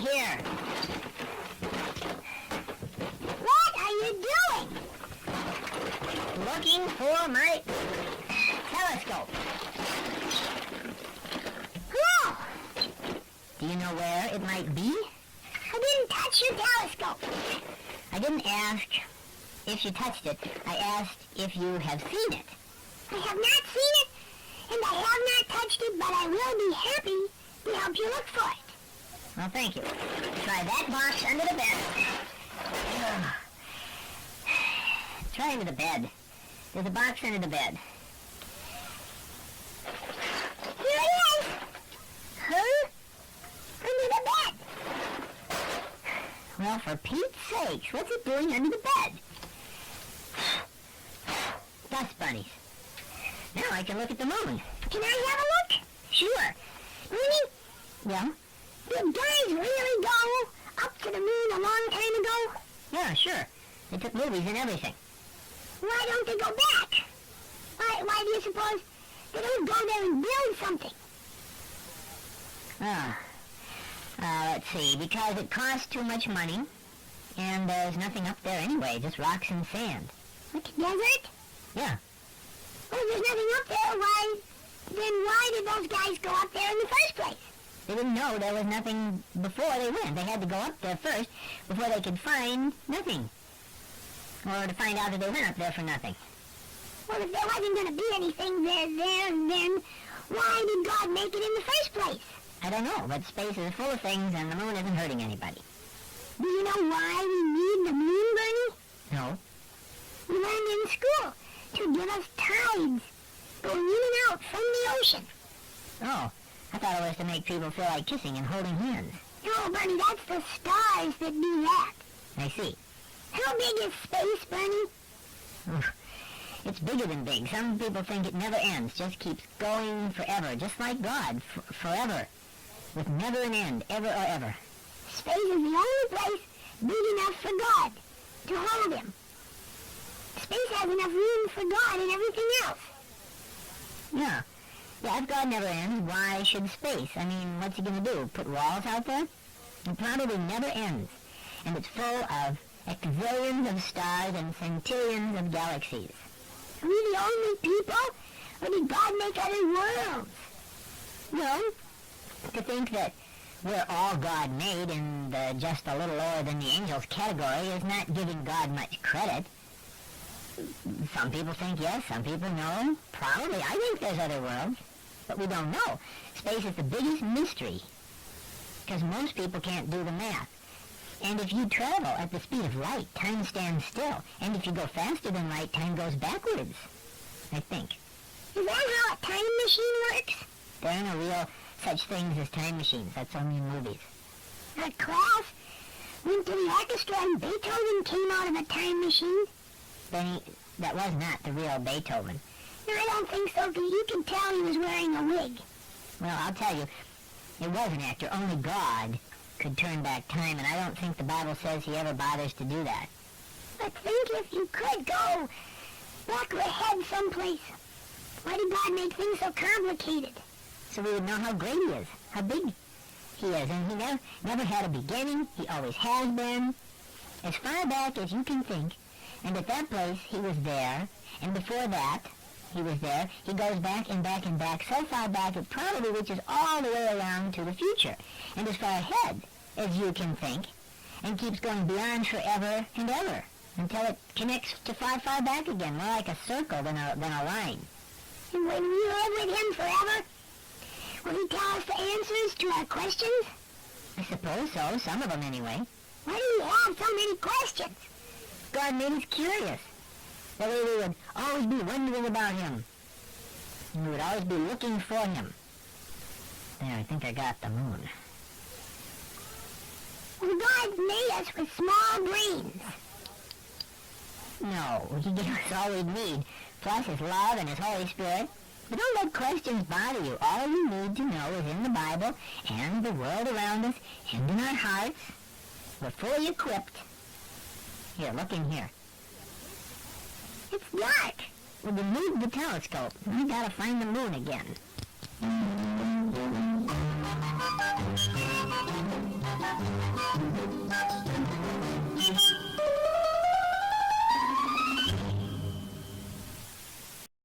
here. What are you doing? Looking for my telescope. Oh, Do you know where it might be? I didn't touch your telescope. I didn't ask if you touched it. I asked if you have seen it. I have not seen it, and I have not touched it, but I will be happy to help you look for it. Well, thank you. Try that box under the bed. Try under the bed. There's a box under the bed. Here it is. Huh? Under the bed. Well, for Pete's sakes, what's it doing under the bed? Dust bunnies. Now I can look at the moon. Can I have a look? Sure. Mooney, Yeah? did guys really go up to the moon a long time ago? Yeah, sure. They took movies and everything. Why don't they go back? Why do you suppose they don't go there and build something? Let's see. Because it costs too much money, and there's nothing up there anyway, just rocks and sand. Like a desert? Yeah. Well, if there's nothing up there, why did those guys go up there in the first place? They didn't know there was nothing before they went. They had to go up there first before they could find nothing. Or to find out that they went up there for nothing. Well, if there wasn't going to be anything there, then why did God make it in the first place? I don't know, but space is full of things and the moon isn't hurting anybody. Do you know why we need the moon, Bernie? No? We learned in school to give us tides going in and out from the ocean. Oh, I thought it was to make people feel like kissing and holding hands. No, Bernie, that's the stars that do that. I see. How big is space, Bernie? Oof. It's bigger than big. Some people think it never ends, just keeps going forever, just like God, forever, with never an end, ever or ever. Space is the only place big enough for God to hold him. Space has enough room for God and everything else. Yeah, if God never ends, why should space? I mean, what's he going to do, put walls out there? It probably never ends, and it's full of exillions of stars and centillions of galaxies. Are we the only people, or did God make other worlds? Well, to think that we're all God made in the just a little lower than the angels category is not giving God much credit. Some people think yes, some people no. Probably. I think there's other worlds, but we don't know. Space is the biggest mystery, because most people can't do the math. And if you travel at the speed of light, time stands still. And if you go faster than light, time goes backwards, I think. Is that how a time machine works? There ain't no real such things as time machines. That's only in movies. A class went to the orchestra and Beethoven came out of a time machine? Benny, that was not the real Beethoven. No, I don't think so, because you can tell he was wearing a wig. Well, I'll tell you, it was an actor. Only God could turn back time, and I don't think the Bible says he ever bothers to do that. But think if you could go back or ahead someplace. Why did God make things so complicated? So we would know how great he is, how big he is. And he never had a beginning. He always has been. As far back as you can think. And at that place, he was there. And before that, he was there. He goes back and back and back, so far back it probably reaches all the way around to the future. And as far ahead as you can think, and keeps going beyond forever and ever, until it connects to far, far back again, more like a circle than a line. And when we live with him forever, will he tell us the answers to our questions? I suppose so, some of them anyway. Why do you have so many questions? God made us curious. That way we would always be wondering about him. And we would always be looking for him. There, I think I got the moon. Well, God made us with small brains. No, he gave us all we need, plus his love and his Holy Spirit. But don't let questions bother you. All you need to know is in the Bible and the world around us and in our hearts. We're fully equipped. Here, look in here. It's dark. Well, you moved the telescope. I gotta find the moon again.